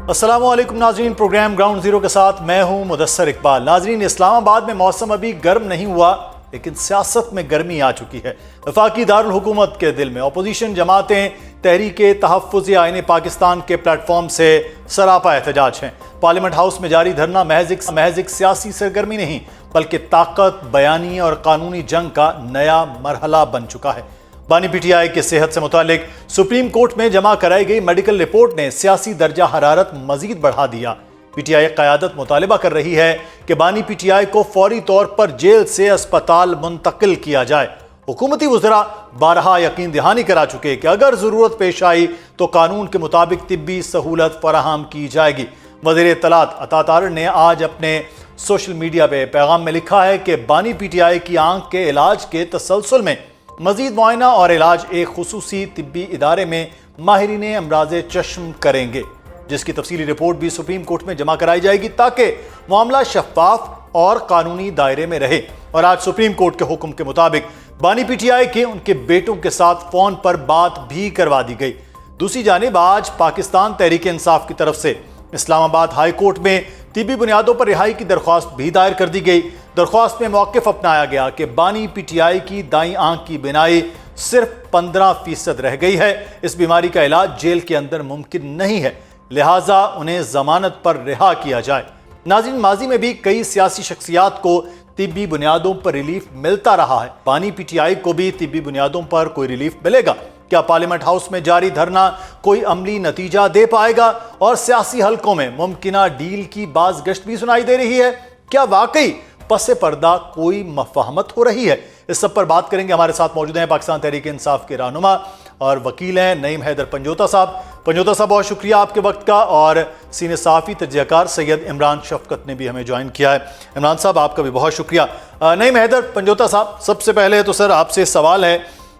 अस्सलामुअलैकुम नाजरीन, programme ground zero के साथ मैं हूं मुदस्सर इकबाल। नाजरीन, इस्लामाबाद में मौसम अभी गर्म नहीं हुआ, लेकिन सियासत में गर्मी आ चुकी है। वफाकी दारुल हुकूमत के दिल में अपोजिशन जमातें तहरीके तहफ़्फ़ुज़ आईन पाकिस्तान के प्लेटफॉर्म से सरापा एहतजाज हैं। पार्लियामेंट हाउस में जारी धरना महज एक सियासी सरगर्मी नहीं, बल्कि ताकत, बयानी और कानूनी जंग का नया मरहला बन चुका है। बानी पीटीआई के सेहत से मुतालिक सुप्रीम कोर्ट में जमा कराई गई मेडिकल रिपोर्ट ने सियासी दर्जा हरारत मजीद बढ़ा दिया। पीटीआई क़यादत मुतालिबा कर रही है कि बानी पीटीआई को फौरी तौर पर जेल से अस्पताल मुंतकिल किया जाए। हुकूमती वज़रा बारहा यकीन दहानी करा चुके कि अगर ज़रूरत पेश आई तो कानून के मुताबिक तिब्बी सहूलत फराहम की जाएगी। वज़ीर इत्तलात अता तारड़ ने आज अपने सोशल मीडिया पे पैगाम में लिखा है कि बानी पीटीआई की आंख के इलाज के तसलसल में मजीद मुआयना और इलाज एक खुसूसी तिब्बी इदारे में माहिरीन अमराज़ चश्म करेंगे, जिसकी तफसीली रिपोर्ट भी सुप्रीम कोर्ट में जमा कराई जाएगी ताकि मामला शफाफ और कानूनी दायरे में रहे। और आज सुप्रीम कोर्ट के हुक्म के मुताबिक बानी पीटीआई के उनके बेटों के साथ फोन पर बात भी करवा दी गई। दूसरी जानिब आज पाकिस्तान तहरीक इंसाफ की तरफ से इस्लामाबाद हाई कोर्ट में तिब्बी बुनियादों पर रिहाई की दरख्वास्त भी दायर कर दी गई। दरख्वास्त में मौक़िफ़ अपनाया गया कि बानी पीटीआई की दाईं आंख की बिनाई सिर्फ 15% रह गई है। इस बीमारी का इलाज जेल के अंदर मुमकिन नहीं है, लिहाजा उन्हें जमानत पर रिहा किया जाए। नाज़रीन, माजी में भी कई सियासी शख्सियात को तिब्बी बुनियादों पर रिलीफ मिलता रहा है। बानी पीटीआई को भी तिब्बी बुनियादों पर कोई रिलीफ मिलेगा? क्या पार्लियामेंट हाउस में जारी धरना कोई अमली नतीजा दे पाएगा? और सियासी हलकों में मुमकिना डील की बाज़गश्त भी सुनाई दे रही है? क्या वाकई पसे पर्दा कोई मफाहमत हो रही है? इस सब पर बात करेंगे। हमारे साथ मौजूद हैं पाकिस्तान तहरीक इंसाफ के रहनुमा और वकील हैं नईम हैदर पंजोता साहब। पंजोता साहब, बहुत शुक्रिया आपके वक्त का। और सीनियर सहाफ़ी तजज़ियाकार सैयद इमरान शफकत ने भी हमें ज्वाइन किया है। इमरान साहब, आपका भी बहुत शुक्रिया। नईम हैदर पंजोता साहब, सबसे पहले तो सर आपसे सवाल है,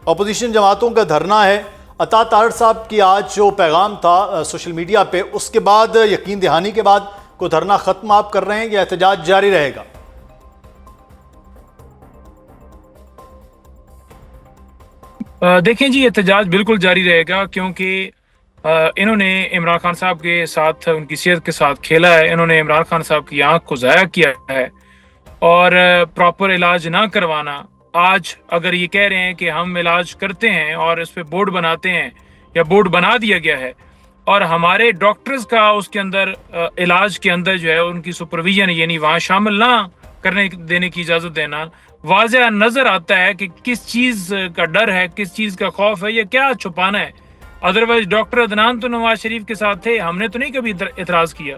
अपोजिशन जमातों का धरना है, अता तारड़ साहब की आज जो पैगाम था सोशल मीडिया पे, उसके बाद यकीन दहानी के बाद को धरना ख़त्म आप कर रहे हैं या एहतजाज जारी रहेगा? देखें जी, एहतजाज बिल्कुल जारी रहेगा, क्योंकि इन्होंने इमरान खान साहब के साथ, उनकी सेहत के साथ खेला है। इन्होंने इमरान खान साहब की आंख को ज़ाया किया है और प्रॉपर इलाज ना करवाना। आज अगर ये कह रहे हैं कि हम इलाज करते हैं और इस पे बोर्ड बनाते हैं या बोर्ड बना दिया गया है, और हमारे डॉक्टर्स का उसके अंदर इलाज के अंदर जो है उनकी सुपरविजन, यानी वहाँ शामिल ना करने देने की इजाज़त देना, वाज़ेह नज़र आता है कि किस चीज़ का डर है, किस चीज़ का खौफ है, या क्या छुपाना है। अदरवाइज डॉक्टर अदनान तो नवाज शरीफ के साथ थे, हमने तो नहीं कभी इतराज़ किया।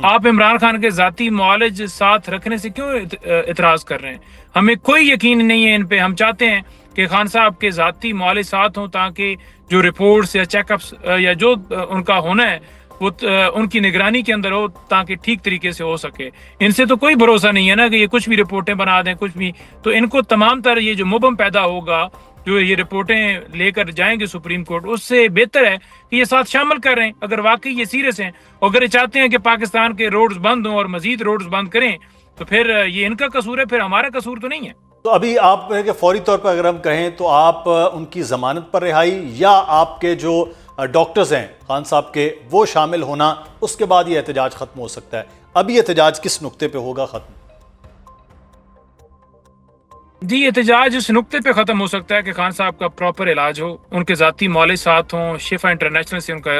आप इमरान खान के ज़ाती मुआलिज साथ रखने से क्यों इतराज़ कर रहे हैं? हमें कोई यकीन नहीं है इन पे। हम चाहते हैं कि खान साहब के ज़ाती मुआलिज साथ हों, ताकि जो रिपोर्ट्स या चेकअप्स या जो उनका होना है वो उनकी निगरानी के अंदर हो, ताकि ठीक तरीके से हो सके। इनसे तो कोई भरोसा नहीं है ना कि ये कुछ भी रिपोर्टें बना दें, कुछ भी। तो इनको तमाम तरह ये जो मुबम पैदा होगा, जो ये रिपोर्टें लेकर जाएंगे सुप्रीम कोर्ट, उससे बेहतर है कि ये साथ शामिल कर रहे हैं। अगर वाकई ये सीरियस हैं, अगर ये चाहते हैं कि पाकिस्तान के रोड्स बंद हों और मजीद रोड्स बंद करें, तो फिर ये इनका कसूर है, फिर हमारा कसूर तो नहीं है। तो अभी आप फौरी तौर पर अगर हम कहें तो आप उनकी जमानत पर रिहाई या आपके जो डॉक्टर्स हैं खान साहब के, वो शामिल होना, उसके बाद ये एहतजाज खत्म हो सकता है? अभी एहतजाज किस नुक्ते पे होगा खत्म? जी, एहतजाज इस नुक्ते पे ख़त्म हो सकता है कि खान साहब का प्रॉपर इलाज हो, उनके ज़ाती मौलिक साथ हों, शिफा इंटरनेशनल से उनका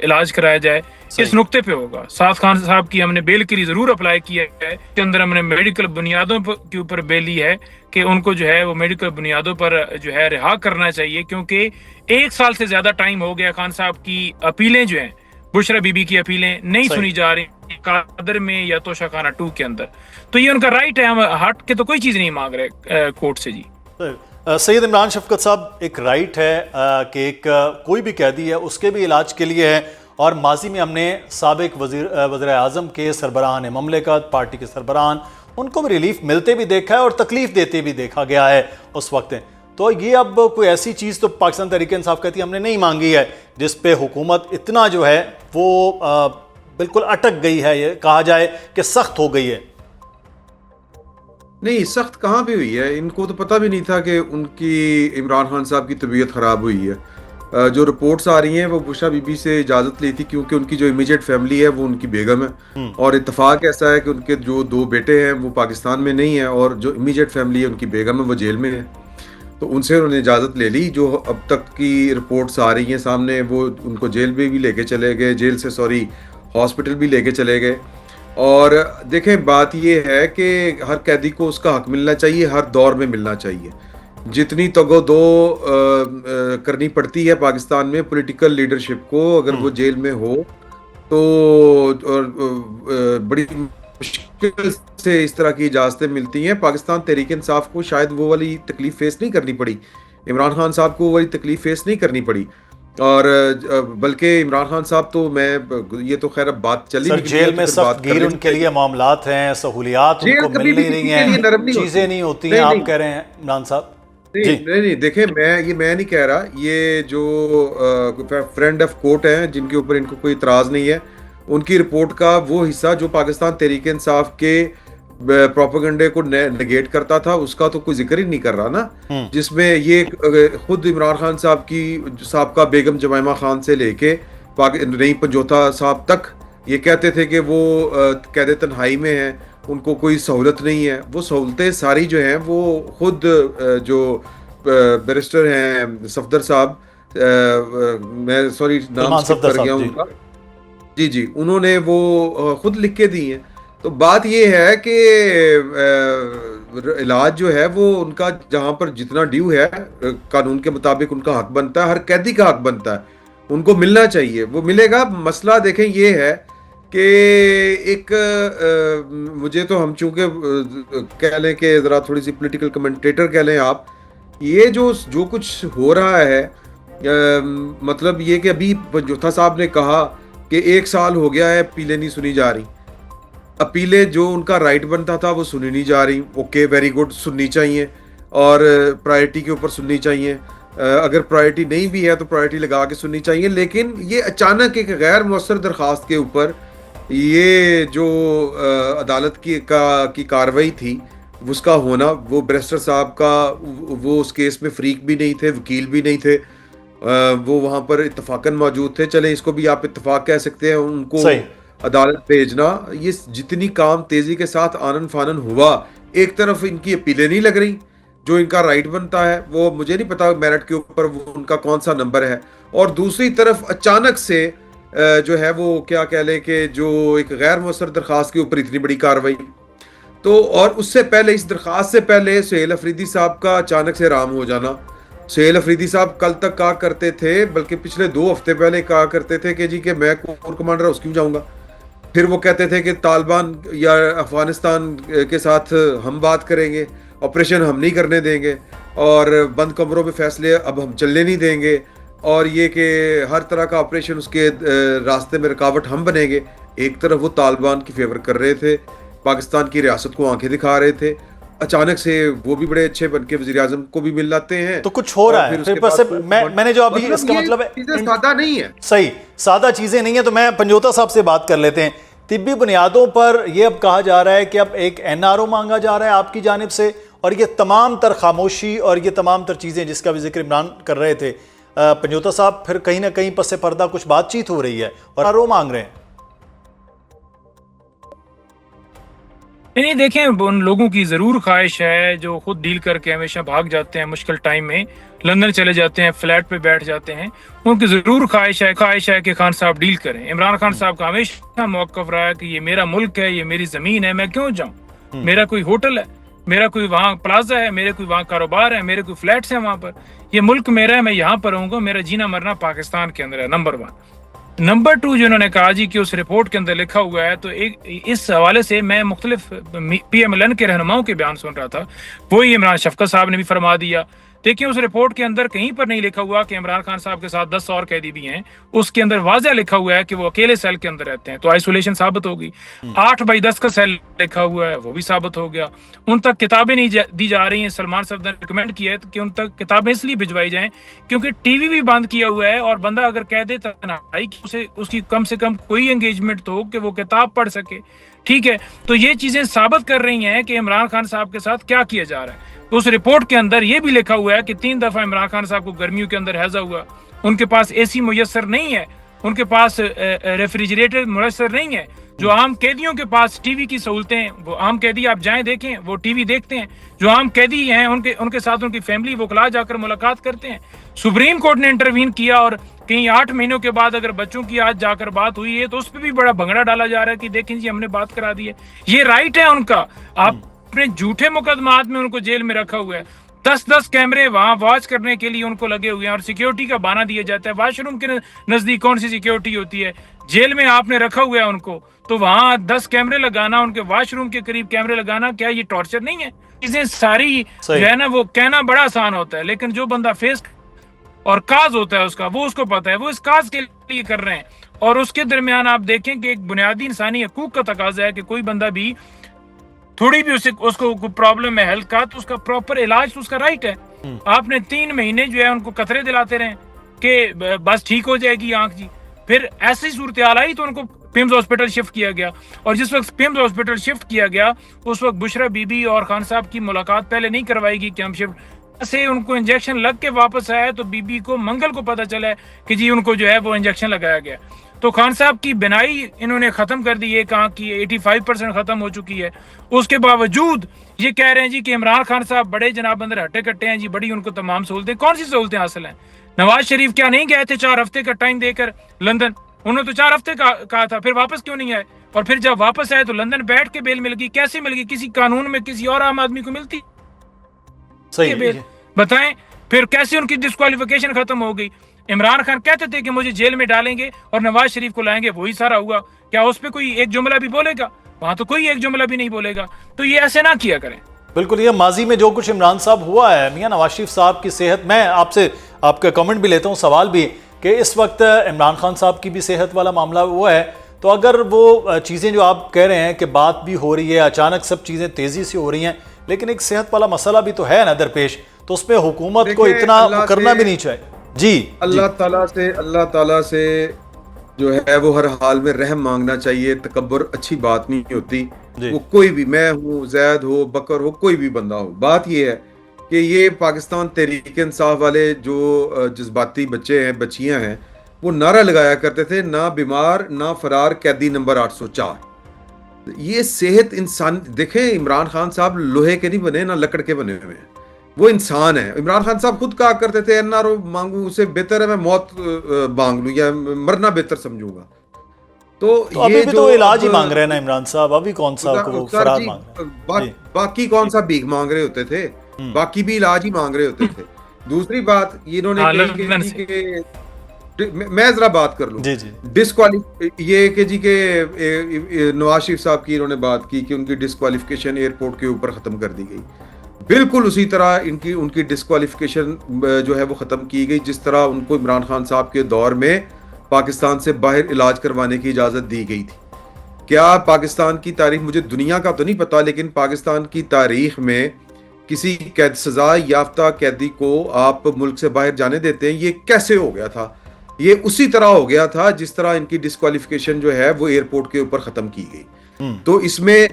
इलाज कराया जाए। इस नुक्ते पे होगा। साथ खान साहब की हमने बेल के लिए ज़रूर अप्लाई किया है, के अंदर हमने मेडिकल बुनियादों के ऊपर बेल ली है कि उनको जो है वो मेडिकल बुनियादों पर जो है रिहा करना चाहिए, क्योंकि 1 साल से ज़्यादा टाइम हो गया। खान साहब की अपीलें जो हैं, बुशरा बीबी की अपीलें नहीं सुनी जा रही कादर में या तोशा खाना 2 के अंदर। तो ये उनका राइट है, हम हट के तो कोई चीज़ नहीं मांग रहे कोर्ट से। जी सैयद इमरान शफकत साहब, एक राइट है कि एक कोई भी कैदी है उसके भी इलाज के लिए है, और माजी में हमने साबिक वज़ीर आज़म के सरबराहान ममलिकत, पार्टी के सरबराहान, उनको भी रिलीफ मिलते भी देखा है और तकलीफ देते भी देखा गया है उस वक्त। तो ये अब कोई ऐसी चीज़ तो पाकिस्तान तहरीक इंसाफ कहती है हमने नहीं मांगी है, जिस पे हुकूमत इतना जो है वो बिल्कुल अटक गई है, ये कहा जाए कि सख्त हो गई है। नहीं, सख्त कहाँ पे हुई है? इनको तो पता भी नहीं था कि उनकी इमरान खान साहब की तबीयत ख़राब हुई है। जो रिपोर्ट्स आ रही हैं वो बुशरा बीबी से इजाज़त ली थी, क्योंकि उनकी जो इमीडिएट फैमिली है वो उनकी बेगम है, और इत्तेफाक ऐसा है कि उनके जो 2 बेटे हैं वो पाकिस्तान में नहीं है, और जो इमीडिएट फैमिली है उनकी बेगम है वो जेल में है। तो उनसे उन्होंने इजाज़त ले ली। जो अब तक की रिपोर्ट्स आ रही हैं सामने, वो उनको जेल में भी लेके चले गए, जेल से सॉरी हॉस्पिटल भी लेके चले गए। और देखें, बात ये है कि हर कैदी को उसका हक मिलना चाहिए, हर दौर में मिलना चाहिए। जितनी तगो-दो करनी पड़ती है पाकिस्तान में पॉलिटिकल लीडरशिप को, अगर वो जेल में हो तो बड़ी मुश्किल से इस तरह की इजाज़तें मिलती हैं। पाकिस्तान तहरीक इंसाफ को शायद वो वाली तकलीफ फेस नहीं करनी पड़ी, इमरान खान साहब को वो वाली तकलीफ फेस नहीं करनी पड़ी, और बल्कि इमरान खान साहब तो मैं ये तो खैर अब बात चली सर, जेल में सख्त गिर उनके लिए मामलात हैं, सहूलियात उनको मिल नहीं रही हैं, चीज़ें नहीं होती हैं, आप कह रहे हैं इमरान साहब? नहीं, देखें, मैं नहीं कह रहा। ये जो फ्रेंड ऑफ कोर्ट हैं जिनके ऊपर इनको कोई इतराज़ नहीं है, उनकी रिपोर्ट का वो हिस्सा जो पाकिस्तान तहरीक इंसाफ के प्रोपेगेंडे को नेगेट करता था, उसका तो कोई जिक्र ही नहीं कर रहा ना, जिसमें ये खुद इमरान खान साहब की साबका बेगम जमाइमा खान से लेके नईम पंजोता साहब तक ये कहते थे कि वो कैद तन्हाई में हैं, उनको कोई सहूलत नहीं है। वो सहूलतें सारी जो हैं वो खुद जो बैरिस्टर हैं सफदर साहब, मैं सॉरी नाम स्किप कर गया उनका, जी, उन्होंने वो खुद लिख के दी हैं। तो बात ये है कि इलाज जो है वो उनका जहां पर जितना ड्यू है कानून के मुताबिक उनका हक बनता है, हर कैदी का हक बनता है, उनको मिलना चाहिए, वो मिलेगा। मसला देखें ये है कि एक मुझे तो हम चूंकि कह लें कि ज़रा थोड़ी सी पॉलिटिकल कमेंटेटर कह लें आप, ये जो कुछ हो रहा है, मतलब ये कि अभी पंजोथा साहब ने कहा कि 1 साल हो गया है अपीलें नहीं सुनी जा रही, अपीलें जो उनका राइट बनता था वो सुनी नहीं जा रही। ओके, वेरी गुड, सुननी चाहिए, और प्रायोरिटी के ऊपर सुननी चाहिए। अगर प्रायोरिटी नहीं भी है तो प्रायोरिटी लगा के सुननी चाहिए। लेकिन ये अचानक एक गैर मौसर दरख्वास्त के ऊपर ये जो अदालत की कार्रवाई थी उसका होना, वो बैरिस्टर साहब का वो उस केस में फरीक भी नहीं थे, वकील भी नहीं थे, वो वहाँ पर इत्तफाकन मौजूद थे, चले इसको भी आप इत्तफाक कह सकते हैं, उनको अदालत भेजना, ये जितनी काम तेजी के साथ आनन फानन हुआ, एक तरफ इनकी अपीलें नहीं लग रही, जो इनका राइट बनता है वो मुझे नहीं पता मेरिट के ऊपर वो उनका कौन सा नंबर है, और दूसरी तरफ अचानक से जो है वो क्या कह लें कि जो एक गैर मौसर दरख्वास्त के ऊपर इतनी बड़ी कार्रवाई। तो और उससे पहले, इस दरख्वास्त से पहले सुहेल अफरीदी साहब का अचानक से राम हो जाना। सुहेल अफरीदी साहब कल तक कहा करते थे, बल्कि पिछले 2 हफ्ते पहले कहा करते थे कि जी कि मैं कोर कमांडर हाउस क्यों जाऊंगा। फिर वो कहते थे कि तालिबान या अफगानिस्तान के साथ हम बात करेंगे, ऑपरेशन हम नहीं करने देंगे, और बंद कमरों में फैसले अब हम चलने नहीं देंगे, और ये कि हर तरह का ऑपरेशन उसके रास्ते में रुकावट हम बनेंगे। एक तरफ वो तालिबान की फेवर कर रहे थे, पाकिस्तान की रियासत को आंखें दिखा रहे थे, अचानक से वो भी बड़े अच्छे बन के वज़ीर आज़म को भी मिल लाते हैं। तो कुछ हो रहा है फिर पर से मैंने जो अभी इसका मतलब है सादा नहीं है, सही सादा चीजें नहीं है। तो मैं पंजोता साहब से बात कर लेते हैं। तिब्बी बुनियादों पर यह अब कहा जा रहा है कि अब एक NRO मांगा जा रहा है आपकी जानिब से, और ये तमाम तर खामोशी और ये तमाम तर चीज़ें जिसका भी जिक्र इमरान कर रहे थे पंजोता साहब, फिर कहीं ना कहीं पस पर्दा कुछ बातचीत हो रही है और NRO मांग रहे हैं। नहीं, देखें, उन लोगों की ज़रूर ख्वाहिश है जो खुद डील करके हमेशा भाग जाते हैं, मुश्किल टाइम में लंदन चले जाते हैं, फ्लैट पे बैठ जाते हैं, उनकी ज़रूर ख्वाहिश है कि खान साहब डील करें। इमरान खान साहब का हमेशा मौक़िफ़ रहा है कि ये मेरा मुल्क है, ये मेरी ज़मीन है, मैं क्यों जाऊँ, मेरा कोई होटल है, मेरा कोई वहाँ प्लाजा है, मेरे कोई वहाँ कारोबार है, मेरे कोई फ्लैट्स हैं वहाँ पर, ये मुल्क मेरा है, मैं यहाँ पर रहूँगा, मेरा जीना मरना पाकिस्तान के अंदर है। नंबर 1। नंबर 2, जो उन्होंने कहा जी कि उस रिपोर्ट के अंदर लिखा हुआ है, तो एक इस हवाले से मैं मुख्तलिफ PMLN के रहनुमाओं के बयान सुन रहा था, वही इमरान शफकत साहब ने भी फरमा दिया। देखिए, उस रिपोर्ट के अंदर कहीं पर नहीं लिखा हुआ कि इमरान खान साहब के साथ 10 और कैदी भी हैं, उसके अंदर वाज़ह लिखा हुआ है कि वो अकेले सेल के अंदर रहते हैं, तो आइसोलेशन साबित होगी। 8/10 का सेल लिखा हुआ है, वो भी साबित हो गया। उन तक किताबें नहीं दी जा रही हैं। सलमान साहब ने रिकमेंड किया है कि उन तक किताबें इसलिए भिजवाई जाएं क्योंकि TV भी बंद किया हुआ है, और बंदा अगर कह दे तन्हाई उसे उसकी कम से कम कोई एंगेजमेंट तो हो कि वो किताब पढ़ सके। ठीक है, तो ये चीजें साबित कर रही हैं कि इमरान खान साहब के साथ क्या किया जा रहा है। तो उस रिपोर्ट के अंदर ये भी लिखा हुआ है कि 3 दफा इमरान खान साहब को गर्मियों के अंदर हैजा हुआ, उनके पास एसी मुयस्सर नहीं है, उनके पास रेफ्रिजरेटर मुयस्सर नहीं है। जो आम कैदियों के पास टीवी की सहूलतें, वो आम कैदी आप जाएं देखें, वो टीवी देखते हैं। जो आम कैदी हैं उनके साथ उनकी फैमिली वकला जाकर मुलाकात करते हैं। सुप्रीम कोर्ट ने इंटरवीन किया और कहीं 8 महीनों के बाद अगर बच्चों की आज जाकर बात हुई है तो उस पर भी बड़ा भंगड़ा डाला जा रहा है कि देखें जी हमने बात करा दी है। ये राइट है उनका। आपने झूठे मुकदमात में उनको जेल में रखा हुआ है। 10-10 कैमरे वहां वॉच करने के लिए उनको लगे हुए हैं और सिक्योरिटी का बहाना दिया जाता है। वॉशरूम के नजदीक कौन सी सिक्योरिटी होती है? जेल में आपने रखा हुआ है उनको, तो वहां 10 कैमरे लगाना, उनके वॉशरूम के करीब कैमरे लगाना, क्या ये टॉर्चर नहीं है? चीजें सारी जो है ना वो कहना बड़ा आसान होता है, लेकिन जो बंदा फेस और काज होता है उसका, वो उसको पता है, वो इस काज के लिए कर रहे हैं। और उसके दरमियान आप देखें कि एक बुनियादी इंसानी हकूक का तकाजा है कि कोई बंदा भी थोड़ी भी उसको प्रॉब्लम है हेल्थ का, तो उसका प्रॉपर इलाज तो उसका राइट है। आपने 3 महीने जो है उनको कतरे दिलाते रहे कि बस ठीक हो जाएगी आंख जी। फिर ऐसी सूरत हाल आई तो उनको पिम्स हॉस्पिटल शिफ्ट किया गया, और जिस वक्त पिम्स हॉस्पिटल शिफ्ट किया गया उस वक्त बुशरा बीबी और खान साहब की मुलाकात पहले नहीं करवाएगी कि हम शिफ्ट से उनको इंजेक्शन लग के वापस आया तो बीबी को मंगल को पता चला है कि जी उनको जो है वो इंजेक्शन लगाया गया। तो खान साहब की बिनाई इन्होंने खत्म कर दी है, कहा कि 85% खत्म हो चुकी है। उसके बावजूद ये कह रहे हैं जी कि इमरान खान साहब बड़े जनाब अंदर हट्टे कट्टे हैं जी, बड़ी उनको तमाम सहूलतें। कौन सी सहूलतें हासिल हैं? नवाज शरीफ क्या नहीं गए थे 4 हफ्ते का टाइम देकर लंदन? उन्होंने तो 4 हफ्ते का कहा था, फिर वापस क्यों नहीं आए? और फिर जब वापस आए तो लंदन बैठ के बेल मिल गई। कैसे मिल गई? किसी कानून में किसी और आम आदमी को मिलती सही बेल? बताएं। फिर कैसे उनकी डिस्क्वालिफिकेशन खत्म हो गई? इमरान खान कहते थे कि मुझे जेल में डालेंगे और नवाज शरीफ को लाएंगे, वही सारा हुआ। क्या उस पर कोई एक जुमला भी बोलेगा? वहां तो कोई एक जुमला भी नहीं बोलेगा। तो ये ऐसे ना किया करें। बिल्कुल, ये माजी में जो कुछ इमरान साहब हुआ है, मियां नवाज शरीफ साहब की सेहत, मैं आपसे आपका कमेंट भी लेता हूं, सवाल भी, कि इस वक्त इमरान खान साहब की भी सेहत वाला मामला हुआ है, तो अगर वो चीज़ें जो आप कह रहे हैं कि बात भी हो रही है, अचानक सब चीज़ें तेज़ी से हो रही हैं, लेकिन एक सेहत वाला मसला भी तो है ना दरपेश, तो उस पर हुकूमत को इतना करना भी नहीं चाहिए। जी, अल्लाह ताला से जो है वो हर हाल में रहम मांगना चाहिए। तकब्बुर अच्छी बात नहीं होती। वो कोई भी, मैं हूँ, जैद हो, बकर हो, कोई भी बंदा हो, बात ये है कि ये पाकिस्तान तहरीक इंसाफ वाले जो जज्बाती बच्चे हैं, बच्चियां हैं, वो नारा लगाया करते थे, ना बीमार ना फरार, कैदी नंबर 804। ये सेहत इंसान, देखें इमरान खान साहब लोहे के नहीं बने, ना लकड़ के बने हुए हैं, वो इंसान है। इमरान खान साहब खुद कहा करते थे एनआरओ मांगू, उससे बेहतर है मैं मौत मांग लूं या मरना बेहतर समझूंगा। तो ये अभी भी तो इलाज ही मांग रहे हैं ना इमरान साहब, अभी कौन सा को फरार मांग रहे हैं? बाकी कौन सा भीख मांग रहे होते थे? बाकी भी इलाज ही मांग रहे होते थे। दूसरी बात इन्होंने मैं जरा बात कर लूं, ये कि जी के नवाज शरीफ साहब की इन्होंने बात की कि उनकी डिस्क्वालिफिकेशन एयरपोर्ट के ऊपर खत्म कर दी गई। बिल्कुल उसी तरह उनकी डिस्क्वालिफिकेशन जो है वो खत्म की गई जिस तरह उनको इमरान खान साहब के दौर में पाकिस्तान से बाहर इलाज करवाने की इजाजत दी गई थी। क्या पाकिस्तान की तारीख, मुझे दुनिया का तो नहीं पता, लेकिन पाकिस्तान की तारीख में किसी कैद सजा याफ्ता कैदी को आप मुल्क से बाहर जाने देते हैं? ये कैसे हो गया था? ये उसी तरह हो गया था जिस तरह इनकी डिस्क्वालिफिकेशन जो है वो एयरपोर्ट के ऊपर खत्म की गई। तो इसमें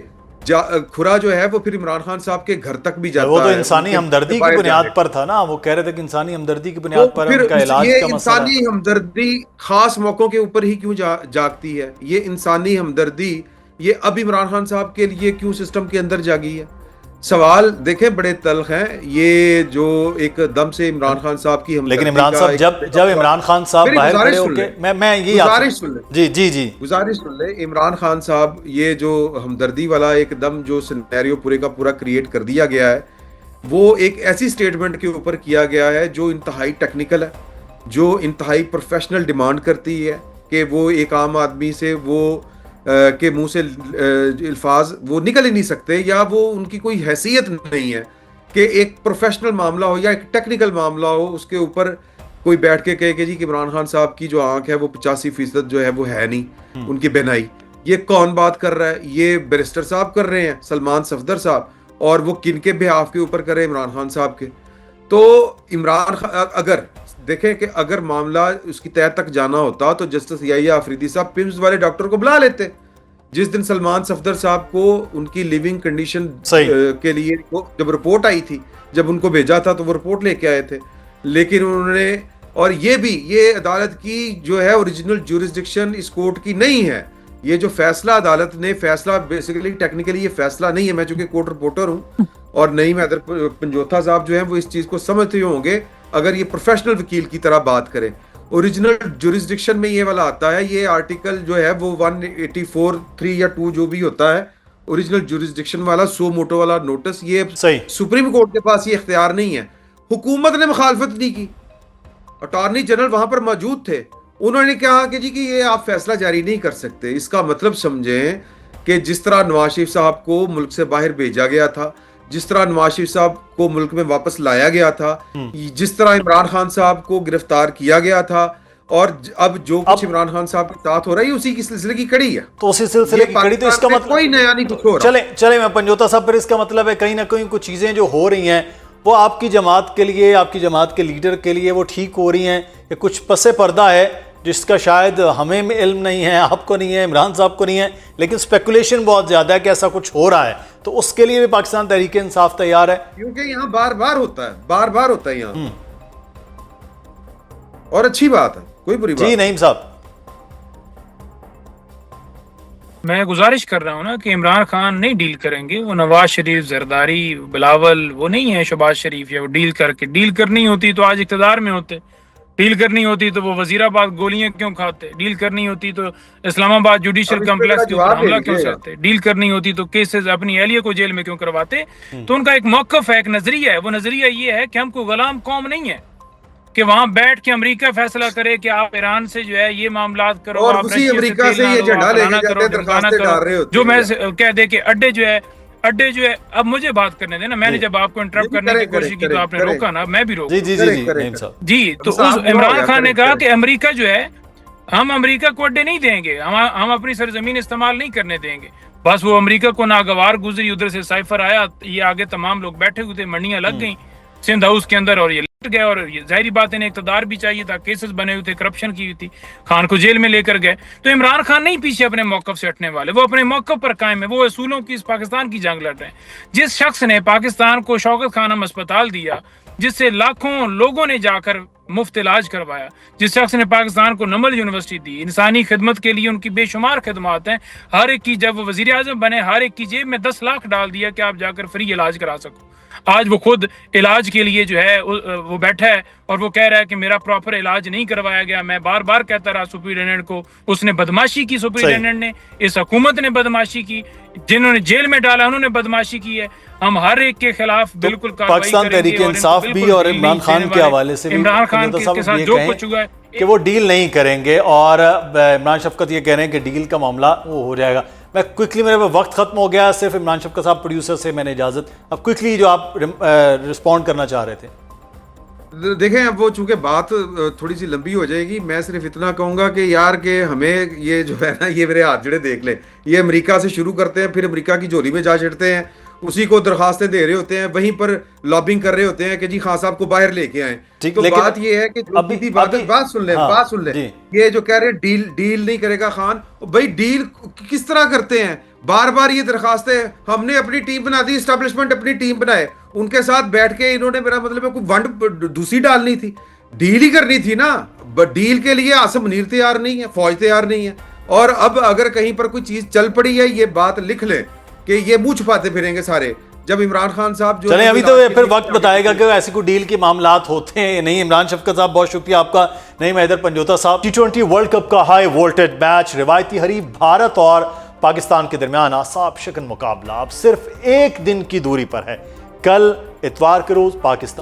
खुरा जो है वो फिर इमरान खान साहब के घर तक भी जाता है। वो तो इंसानी हमदर्दी की बुनियाद पर था ना, वो कह रहे थे कि इंसानी हमदर्दी की बुनियाद पर उनका इलाज का मसला। इंसानी हमदर्दी खास मौकों के ऊपर ही क्यों जागती है? ये इंसानी हमदर्दी ये अब इमरान खान साहब के लिए क्यों सिस्टम के अंदर जागी है? सवाल देखें बड़े तल्ख हैं। ये जो एक दम से इमरान खान साहब की, लेकिन इमरान साहब जब इमरान खान साहब बाहर खड़े होके, मैं ये गुजारिश सुन ले, जी गुजारिश सुन ले। इमरान खान साहब ये जो हमदर्दी वाला एकदम जो सिनेरियो पूरे का पूरा क्रिएट कर दिया गया है, वो एक ऐसी स्टेटमेंट के ऊपर किया गया है जो इंतहाई टेक्निकल है, जो इंतहाई प्रोफेशनल डिमांड करती है कि वो एक आम आदमी से वो के मुंह से अल्फाज वो निकल ही नहीं सकते, या वो उनकी कोई हैसियत नहीं है कि एक प्रोफेशनल मामला हो या एक टेक्निकल मामला हो उसके ऊपर कोई बैठ के कहे कि जी कि इमरान खान साहब की जो आंख है वो 85% जो है वो है नहीं, उनकी बेनाई। ये कौन बात कर रहा है? ये बैरिस्टर साहब कर रहे हैं, सलमान सफदर साहब, और वो किन के बिहाफ के ऊपर कर रहे हैं? इमरान खान साहब के। तो इमरान खान अगर देखें कि अगर मामला उसकी तह तक जाना होता तो जस्टिस याहिया अफरीदी साहब पिम्स वाले डॉक्टर को बुला लेते। जिस दिन सलमान सफदर साहब को उनकी लिविंग कंडीशन के लिए जब रिपोर्ट आई थी, जब उनको भेजा था तो वो रिपोर्ट लेके आए थे, लेकिन उन्होंने और ये अदालत की जो है ओरिजिनल ज्यूरिसडिक्शन इस कोर्ट की नहीं है। ये जो फैसला अदालत ने फैसला बेसिकली टेक्निकली ये फैसला नहीं है। मैं चूंकि कोर्ट रिपोर्टर हूं और नहीं मैं पंजोथा साहब जो है वो इस चीज को समझते होंगे अगर ये प्रोफेशनल वकील की तरह बात करें। ओरिजिनल ज्यूरिसडिक्शन में ये वाला आता है, ये आर्टिकल जो है वो 184(3) या 2 जो भी होता है ओरिजिनल ज्यूरिसडिक्शन वाला, सो मोटो वाला नोटिस, ये सही। सुप्रीम कोर्ट के पास ये इख्तियार नहीं है। हुकूमत ने मुखालफत नहीं की, अटॉर्नी जनरल वहां पर मौजूद थे, उन्होंने कहा कि जी कि ये आप फैसला जारी नहीं कर सकते। इसका मतलब समझें कि जिस तरह नवाज शरीफ साहब को मुल्क से बाहर भेजा गया था, जिस तरह नवाज शरीफ साहब को मुल्क में वापस लाया गया था, जिस तरह इमरान खान साहब को गिरफ्तार किया गया था, और अब जो कुछ इमरान खान साहब के साथ हो रहा है उसी की सिलसिले की कड़ी है। तो उसी सिलसिले की कड़ी, तो इसका मतलब कोई नया नहीं कुछ हो रहा। चले मैं पंजोता साहब, पर इसका मतलब है कहीं ना कहीं कुछ चीजें जो हो रही हैं वो आपकी जमात के लिए, आपकी जमात के लीडर के लिए वो ठीक हो रही हैं, या कुछ पसे पर्दा है जिसका शायद हमें इल्म नहीं है, आपको नहीं है, इमरान साहब को नहीं है, लेकिन स्पेकुलेशन बहुत ज्यादा है कि ऐसा कुछ हो रहा है। तो उसके लिए भी पाकिस्तान तहरीक इंसाफ तैयार है, क्योंकि यहाँ बार बार होता है यहाँ, और अच्छी बात है, कोई बुरी बात जी नईम साहब। मैं गुजारिश कर रहा हूँ ना कि इमरान खान नहीं डील करेंगे, वो नवाज शरीफ, जरदारी, बिलावल वो नहीं है, शहबाज शरीफ, या वो डील करनी होती तो आज इक़्तिदार में होते, डील करनी होती तो वो वजीराबाद गोलियां क्यों खाते, डील करनी होती तो इस्लामाबाद जुडिशियल कम्प्लेक्स के ऊपर हमला क्यों करते, डील करनी होती तो केसेस अपनी एहलिया को जेल में क्यों करवाते। तो उनका एक मौक़िफ़ है, एक नजरिया है, वो नजरिया ये है कि हमको गुलाम कौम नहीं है कि वहां बैठ के अमेरिका फैसला करे कि आप ईरान से जो है ये मामलात करो, और आप उसी अमेरिका से ये झंडा लेके जाते, दरखास्तें डाल रहे होते जो मैं कह दे कि अड्डे जो है। अब मुझे बात करने देना, मैंने जब आपको इंटरप्ट करने की कोशिश की तो आपने रोका ना, मैं भी रोका। जी तो उस इमरान खान ने कहा कि अमेरिका जो है, हम अमेरिका को अड्डे नहीं देंगे, हम अपनी सरजमीन इस्तेमाल नहीं करने देंगे। बस वो अमेरिका को नागवार गुजरी, उधर से साइफर आया, ये आगे तमाम लोग बैठे हुए थे, मंडियां लग गई सिंध हाउस के अंदर, और ये लट गए। और ये जाहिर बात इन्हें इक़्तिदार भी चाहिए था, केसेस बने हुए थे, करप्शन की हुई थी, खान को जेल में लेकर गए। तो इमरान खान नहीं पीछे अपने मौक़िफ़ से हटने वाले, वो अपने मौक़िफ़ पर कायम है, वो असूलों की इस पाकिस्तान की जंग लड़ रहे हैं। जिस शख्स ने पाकिस्तान को शौकत खानम अस्पताल दिया, जिससे लाखों लोगों ने जाकर मुफ्त इलाज करवाया, जिस शख्स ने पाकिस्तान को नमल यूनिवर्सिटी दी, इंसानी खिदमत के लिए उनकी बेशुमार खिदमत हैं, हर एक की, जब वो वजीर आज़म बने हर एक की जेब में 10 लाख डाल दिया कि आप जाकर फ्री इलाज करा सको। आज वो खुद इलाज के लिए जो है वो बैठा है और वो कह रहा है कि मेरा प्रॉपर इलाज नहीं करवाया गया। मैं बार बार कहता रहा सुप्रिटेंडेंट को, उसने बदमाशी की, सुप्रिटेंडेंट ने, इस हुकूमत ने बदमाशी की, जिन्होंने जेल में डाला उन्होंने बदमाशी की है। हम हर एक के खिलाफ बिल्कुल पाकिस्तान तहरीक इंसाफ भी और इमरान खान के हवाले से इमरान खान के साथ जो कुछ हुआ है कि वो डील नहीं करेंगे, और इमरान शफकत ये कह रहे हैं कि डील का मामला वो हो जाएगा। मैं क्विकली, मेरे वक्त खत्म हो गया, सिर्फ इमरान शफकत साहब प्रोड्यूसर से मैंने इजाजत, अब क्विकली जो आप रिस्पॉन्ड करना चाह रहे थे। देखें, अब वो चूंकि बात थोड़ी सी लंबी हो जाएगी, मैं सिर्फ इतना कहूंगा कि यार कि हमें ये जो है ना, ये मेरे हाथ जड़े देख ले, ये अमेरिका से शुरू करते हैं, फिर अमेरिका की झोली में जा चिढ़ते हैं, उसी को दरखास्तें दे रहे होते हैं, वहीं पर लॉबिंग कर रहे होते हैं कि जी खान साहब को बाहर लेके आए। तो बात ये है कि बात सुन ले, ये जो कह रहे हैं डील नहीं करेगा खान, भाई डील किस तरह करते हैं? बार बार ये दरखास्तें, हमने अपनी टीम बना दी, एस्टेब्लिशमेंट अपनी टीम बनाए, उनके साथ बैठ के इन्होंने, मेरा मतलब है कोई वंड दूसरी डालनी थी, डील ही करनी थी ना। डील के लिए आसिम मुनीर तैयार नहीं है, फौज तैयार नहीं है, और अब अगर कहीं पर कोई चीज चल पड़ी है, ये बात लिख ले कि ये मुंह छुपाते फिरेंगे सारे। जब इमरान खान साहब जो चलें, अभी तो फिर वक्त बताएगा कि ऐसी कोई डील के मामलात होते हैं नहीं। इमरान शफकत साहब बहुत शुक्रिया आपका। नहीं मैं इधर पंजोता साहब, T20 वर्ल्ड कप का हाई वोल्टेज मैच, रिवायती हरीफ भारत और पाकिस्तान के दरमियान आसाब शिकन मुकाबला अब सिर्फ एक दिन की दूरी पर है। कल इतवार के रोज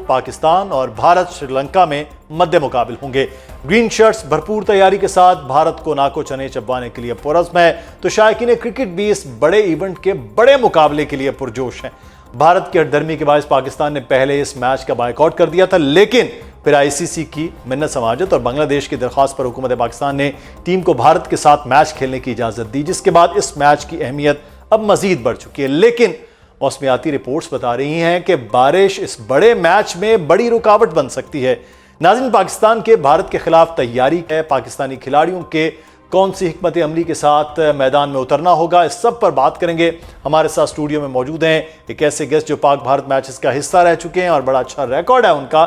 पाकिस्तान और भारत श्रीलंका में मध्य मुकाबिल होंगे। ग्रीन शर्ट्स भरपूर तैयारी के साथ भारत को नाको चने चबवाने के लिए पुरज़्म है, तो शायकीन क्रिकेट भी इस बड़े इवेंट के बड़े मुकाबले के लिए पुरजोश है। भारत की हठधर्मी के बायस पाकिस्तान ने पहले इस मैच का बायकॉट कर दिया था, लेकिन फिर आईसीसी की मिन्नत समाजत और बांग्लादेश की दरख्वास्त पर हुकूमत पाकिस्तान ने टीम को भारत के साथ मैच खेलने की इजाजत दी, जिसके बाद इस मैच की अहमियत अब मजीद बढ़ चुकी है। लेकिन मौसमियाती रिपोर्ट्स बता रही हैं कि बारिश इस बड़े मैच में बड़ी रुकावट बन सकती है। नाज़रीन, पाकिस्तान के भारत के खिलाफ तैयारी है, पाकिस्तानी खिलाड़ियों के कौन सी हिकमत अमली के साथ मैदान में उतरना होगा, इस सब पर बात करेंगे। हमारे साथ स्टूडियो में मौजूद हैं एक ऐसे गेस्ट जो पाक भारत मैचेस का हिस्सा रह चुके हैं और बड़ा अच्छा रिकॉर्ड है उनका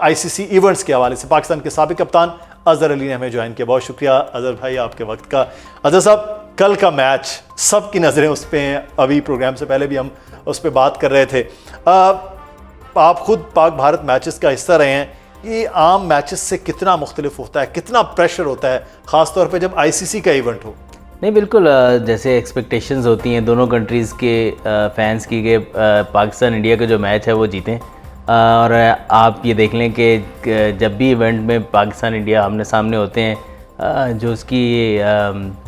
आईसीसी इवेंट्स के हवाले से। पाकिस्तान के साबिक कप्तान अजहर अली ने हमें ज्वाइन किया, बहुत शुक्रिया अजहर भाई आपके वक्त का। अजहर साहब, कल का मैच सबकी नज़रें उस पर हैं, अभी प्रोग्राम से पहले भी हम उस पर बात कर रहे थे। आप खुद पाक भारत मैचेस का हिस्सा रहे हैं, ये आम मैचेस से कितना मुख्तलिफ होता है, कितना प्रेशर होता है, ख़ास तौर पे जब आईसीसी का इवेंट हो? नहीं, बिल्कुल जैसे एक्सपेक्टेशंस होती हैं दोनों कंट्रीज़ के फैंस की कि पाकिस्तान इंडिया का जो मैच है वो जीतें। और आप ये देख लें कि जब भी इवेंट में पाकिस्तान इंडिया आमने सामने होते हैं, जो उसकी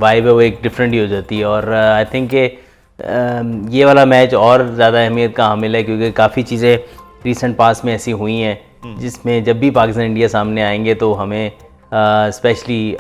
वाइब है वो एक डिफरेंट ही हो जाती है। और आई थिंक कि ये वाला मैच और ज़्यादा अहमियत का हामिल है, क्योंकि काफ़ी चीज़ें रीसेंट पास में ऐसी हुई हैं जिसमें जब भी पाकिस्तान इंडिया सामने आएंगे तो हमें स्पेशली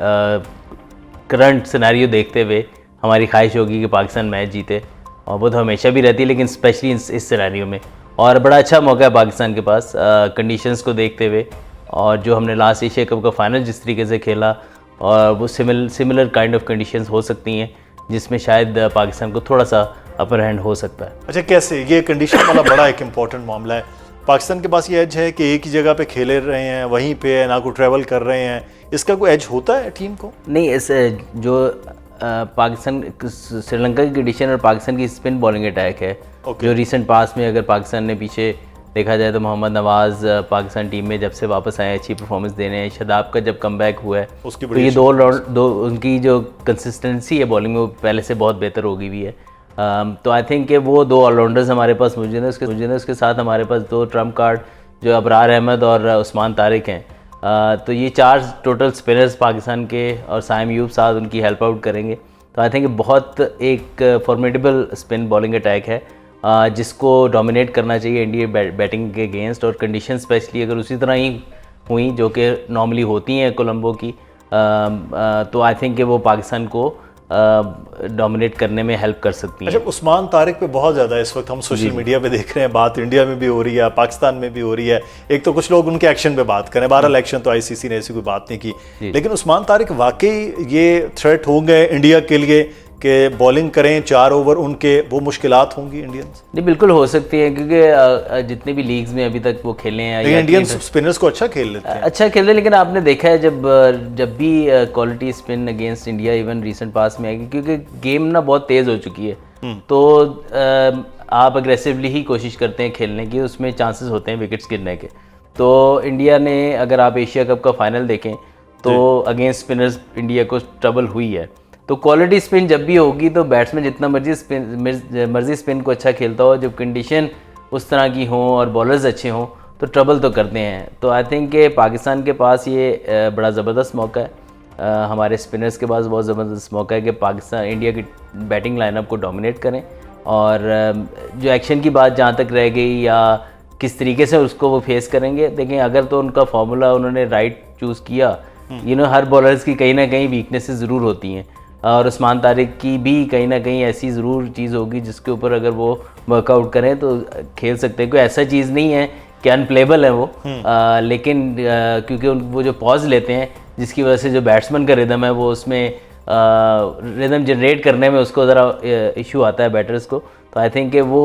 करंट सिनेरियो देखते हुए हमारी ख्वाहिश होगी कि पाकिस्तान मैच जीते, और वो तो हमेशा भी रहती है, लेकिन स्पेशली इस सिनेरियो में। और बड़ा अच्छा मौका है पाकिस्तान के पास कंडीशंस को देखते हुए, और जो हमने लास्ट एशिया कप का फाइनल जिस तरीके से खेला, और वो सिमिलर काइंड ऑफ कंडीशंस हो सकती हैं जिसमें शायद पाकिस्तान को थोड़ा सा अपर हैंड हो सकता है। अच्छा, कैसे? ये कंडीशन वाला बड़ा एक इम्पॉर्टेंट मामला है। पाकिस्तान के पास ये एज है कि एक ही जगह पे खेले रहे हैं, वहीं पे ना को ट्रैवल कर रहे हैं, इसका कोई एज होता है टीम को? नहीं, इस जो पाकिस्तान श्रीलंका की कंडीशन और पाकिस्तान की स्पिन बॉलिंग अटैक है, जो रिसेंट पास में अगर पाकिस्तान ने पीछे देखा जाए तो मोहम्मद नवाज़ पाकिस्तान टीम में जब से वापस आए अच्छी परफॉर्मेंस देने हैं, शादाब का जब कमबैक हुआ है तो ये दो उनकी जो कंसिस्टेंसी है बॉलिंग में वो पहले से बहुत बेहतर हो गई हुई है। तो आई थिंक कि वो दो ऑलराउंडर्स हमारे पास मौजूद हैं। उसके साथ हमारे पास दो ट्रम्प कार्ड जो अबरार अहमद और उस्मान तारिक हैं। तो ये 4 टोटल स्पिनर्स पाकिस्तान के, और साइम यूब साथ उनकी हेल्प आउट करेंगे। तो आई थिंक बहुत एक फॉर्मिडेबल स्पिन बॉलिंग अटैक है जिसको डोमिनेट करना चाहिए इंडिया बैटिंग के अगेंस्ट। और कंडीशन स्पेशली अगर उसी तरह ही हुई जो कि नॉर्मली होती हैं कोलंबो की, तो आई थिंक कि वो पाकिस्तान को डोमिनेट करने में हेल्प कर सकती है। अच्छा, उस्मान तारिक पे बहुत ज़्यादा इस वक्त हम सोशल मीडिया पे देख रहे हैं, बात इंडिया में भी हो रही है, पाकिस्तान में भी हो रही है। एक तो कुछ लोग उनके एक्शन पे बात करें, 12 एक्शन तो आईसीसी ने ऐसी कोई बात नहीं की, लेकिन उस्मान तारिक वाकई ये थ्रेट होंगे इंडिया के लिए कि बॉलिंग करें 4 ओवर उनके, वो मुश्किलात होंगी इंडियंस? नहीं, बिल्कुल हो सकती है, क्योंकि जितने भी लीग्स में अभी तक वो खेले हैं, इंडियंस स्पिनर्स को अच्छा खेल लेते हैं, अच्छा खेलते हैं, लेकिन आपने देखा है जब भी quality spin against India even recent पास में आएगी, क्योंकि गेम ना बहुत तेज़ हो चुकी है, तो आप अग्रेसिवली ही कोशिश करते हैं खेलने की, उसमें चांसेस होते हैं विकेट्स गिरने के। तो इंडिया ने, अगर आप एशिया कप का फाइनल देखें तो अगेंस्ट स्पिनर्स इंडिया को ट्रबल हुई है। तो क्वालिटी स्पिन जब भी होगी तो बैट्समैन जितना मर्जी स्पिन को अच्छा खेलता हो, जब कंडीशन उस तरह की हो और बॉलर्स अच्छे हों तो ट्रबल तो करते हैं। तो आई थिंक कि पाकिस्तान के पास ये बड़ा ज़बरदस्त मौका है, हमारे स्पिनर्स के पास बहुत ज़बरदस्त मौका है कि पाकिस्तान इंडिया की बैटिंग लाइनअप को डोमिनेट करें। और जो एक्शन की बात जहाँ तक रह गई या किस तरीके से उसको वो फेस करेंगे, देखें अगर तो उनका फार्मूला उन्होंने राइट चूज़ किया, हर बॉलर्स की कहीं ना कहीं वीकनेसेस ज़रूर होती हैं, और उस्मान तारिक की भी कहीं ना कहीं ऐसी ज़रूर चीज़ होगी जिसके ऊपर अगर वो वर्कआउट करें तो खेल सकते हैं। कोई ऐसा चीज़ नहीं है कि अनप्लेबल है वो, लेकिन क्योंकि वो जो पॉज लेते हैं जिसकी वजह से जो बैट्समैन का रिदम है वो उसमें रिदम जनरेट करने में उसको ज़रा इशू आता है बैटर्स को। तो आई थिंक कि वो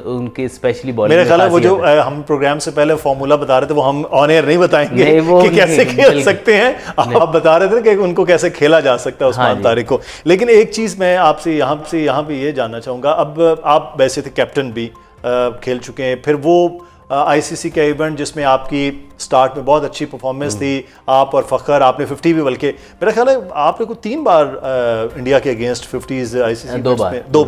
उनकी स्पेशली बॉलिंग, मेरे ख्याल है वो जो हम प्रोग्राम से पहले फॉर्मूला बता रहे थे वो हम ऑन एयर नहीं बताएंगे कि कैसे खेल सकते हैं, आप बता रहे थे कि उनको कैसे खेला जा सकता है उस्मान तारिक को। लेकिन एक चीज़ मैं आपसे यहाँ पे ये जानना चाहूँगा, अब आप वैसे थे कैप्टन भी, खेल चुके हैं, फिर वो आईसीसी का इवेंट जिसमें आपकी स्टार्ट में बहुत अच्छी परफॉर्मेंस थी, आप और फ़खर, आपने 50 भी, बल्कि मेरा ख्याल है आपने को 3 बार इंडिया के अगेंस्ट 50s आईसीसी में, दो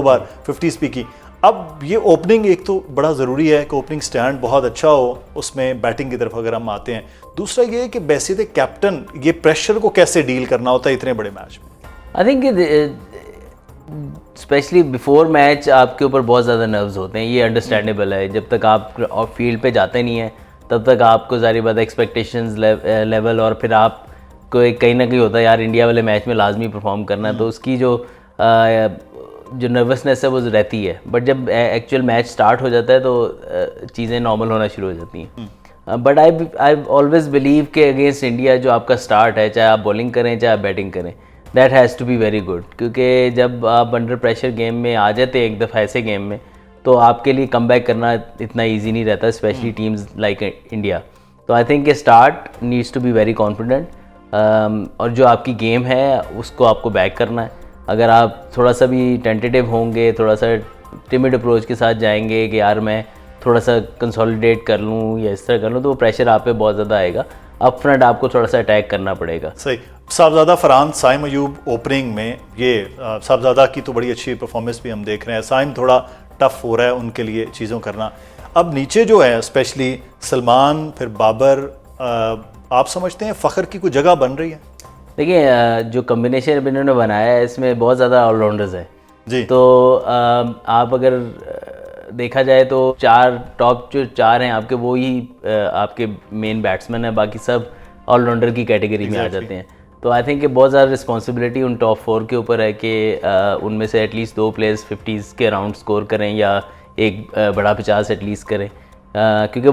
बार 50s भी की। अब ये ओपनिंग एक तो बड़ा ज़रूरी है कि ओपनिंग स्टैंड बहुत अच्छा हो उसमें बैटिंग की तरफ अगर हम आते हैं, दूसरा ये है कि वैसे कैप्टन ये प्रेशर को कैसे डील करना होता है इतने बड़े मैच में? I think specially before match आपके ऊपर बहुत ज़्यादा नर्व्स होते हैं, ये अंडरस्टैंडेबल है। जब तक आप फील्ड पे जाते नहीं हैं तब तक आपको ज़ाहिर बात एक्सपेक्टेशंस लेवल, और फिर आपको कहीं ना कहीं होता है यार इंडिया वाले मैच में लाजमी परफॉर्म करना है, तो उसकी जो नर्वसनेस है वो रहती है। बट जब एक्चुअल मैच स्टार्ट हो जाता है तो चीज़ें नॉर्मल होना शुरू हो जाती हैं। बट आई ऑलवेज बिलीव कि अगेंस्ट इंडिया जो आपका स्टार्ट है, चाहे आप बॉलिंग करें चाहे आप बैटिंग करें, that has to be very good, क्योंकि जब आप अंडर प्रेशर गेम में आ जाते हैं एक दफ़ा ऐसे गेम में, तो आपके लिए कम बैक करना इतना ईजी नहीं रहता, स्पेशली टीम्स लाइक इंडिया। तो I think start needs to be very confident, और जो आपकी गेम है उसको आपको बैक करना है। अगर आप थोड़ा सा भी टेंटेटिव होंगे, थोड़ा सा टिमिड अप्रोच के साथ जाएंगे कि यार मैं थोड़ा सा कंसोलिडेट कर लूँ या इस तरह कर लूँ, तो वो प्रेशर आप पे बहुत ज़्यादा आएगा। अप फ्रंट आपको थोड़ा सा अटैक करना पड़ेगा। सही। साहबजादा फरहान, साइम अयूब ओपनिंग में, ये साहबजादा की तो बड़ी अच्छी परफॉर्मेंस भी हम देख रहे हैं, साइम थोड़ा टफ हो रहा है उनके लिए चीज़ों करना। अब नीचे जो है स्पेशली सलमान फिर बाबर, आप समझते हैं फ़खर की कोई जगह बन रही है? देखिए जो कम्बिनेशन अभी इन्होंने बनाया है इसमें बहुत ज़्यादा ऑलराउंडर्स हैं जी। तो आप अगर देखा जाए तो टॉप जो चार हैं आपके, वो ही आपके मेन बैट्समैन हैं, बाकी सब ऑलराउंडर की कैटेगरी में आ जाते हैं। तो आई थिंक बहुत ज़्यादा रिस्पॉन्सिबिलिटी उन टॉप 4 के ऊपर है कि उनमें से एटलीस्ट 2 प्लेयर्स 50s के अराउंड स्कोर करें या एक बड़ा 50 एटलीस्ट करें, क्योंकि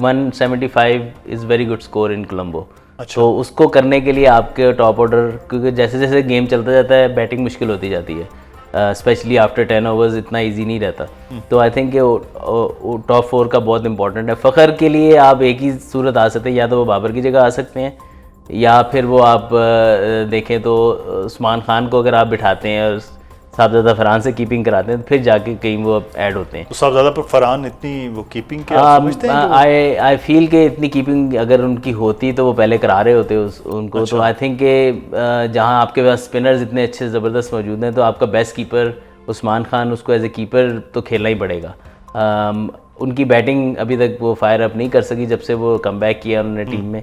175 is very good score in Colombo. अच्छा। तो उसको करने के लिए आपके टॉप ऑर्डर, क्योंकि जैसे जैसे गेम चलता जाता है बैटिंग मुश्किल होती जाती है, स्पेशली आफ्टर 10 ओवर्स इतना इजी नहीं रहता। तो आई थिंक टॉप 4 का बहुत इंपॉर्टेंट है। फ़खर के लिए आप एक ही सूरत आ सकते हैं, या तो वो बाबर की जगह आ सकते हैं, या फिर वो आप देखें तो उस्मान खान को अगर आप बिठाते हैं और साहबजादा फरहान से कीपिंग कराते हैं, तो फिर जाके कहीं वो ऐड होते हैं। तो साहबजादा पर फरहान इतनी वो कीपिंग के आप समझते हैं? आई फील कि इतनी कीपिंग अगर उनकी होती तो वो पहले करा रहे होते उनको। अच्छा। तो आई थिंक कि जहां आपके पास स्पिनर्स इतने अच्छे ज़बरदस्त मौजूद हैं, तो आपका बेस्ट कीपर उस्मान खान, उसको एज ए कीपर तो खेलना ही पड़ेगा। उनकी बैटिंग अभी तक वो फायर अप नहीं कर सकी जब से वो कम बैक किया उन्होंने टीम में।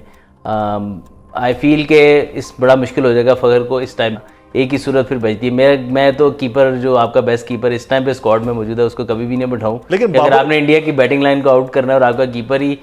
आई फील के इस बड़ा मुश्किल हो जाएगा फ़खर को इस टाइम, एक ही सूरत फिर बचती है। मैं तो कीपर जो आपका बेस्ट कीपर इस टाइम पे स्क्वाड में मौजूद है उसको कभी भी नहीं बिठाऊं। लेकिन अगर आपने इंडिया की बैटिंग लाइन को आउट करना है और आपका कीपर ही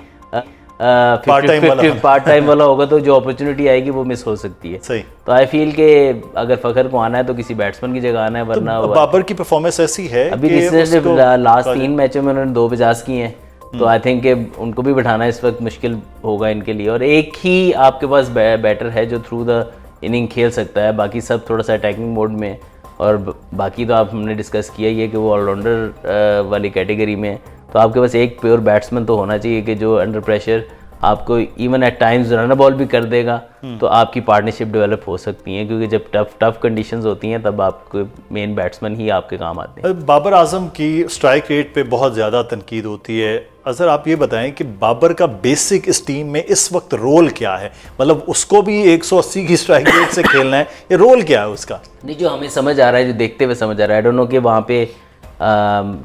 पार्ट टाइम वाला होगा, तो जो अपॉर्चुनिटी आएगी वो मिस हो सकती है। सही। तो आई फील के अगर फ़खर को आना है तो किसी बैट्समैन की जगह आना है, वरना तो बाबर की परफॉर्मेंस ऐसी है अभी लास्ट 3 मैचों में उन्होंने 2 50 किए हैं, तो आई थिंक उनको भी बिठाना इस वक्त मुश्किल होगा इनके लिए। और एक ही आपके पास बैटर है जो थ्रू द इनिंग खेल सकता है, बाकी सब थोड़ा सा अटैकिंग मोड में, और बाकी तो आप हमने डिस्कस किया ही है कि वो ऑलराउंडर वाली कैटेगरी में है। तो आपके पास एक प्योर बैट्समैन तो होना चाहिए कि जो अंडर प्रेशर आपको even at times run ball भी कर देगा, तो आपकी पार्टनरशिप डेवलप हो सकती है, क्योंकि जब टफ कंडीशंस होती हैं तब आपको मेन बैट्समैन ही आपके काम आते हैं। बाबर आजम की स्ट्राइक रेट पे बहुत ज़्यादा तनकीद होती है। अज़र आप ये बताएं कि बाबर का बेसिक इस टीम में इस वक्त रोल क्या है? मतलब उसको भी 180 की स्ट्राइक रेट से खेलना है, ये रोल क्या है उसका? नहीं, जो हमें समझ आ रहा है, जो देखते हुए समझ आ रहा है, आई डोंट नो कि वहाँ पे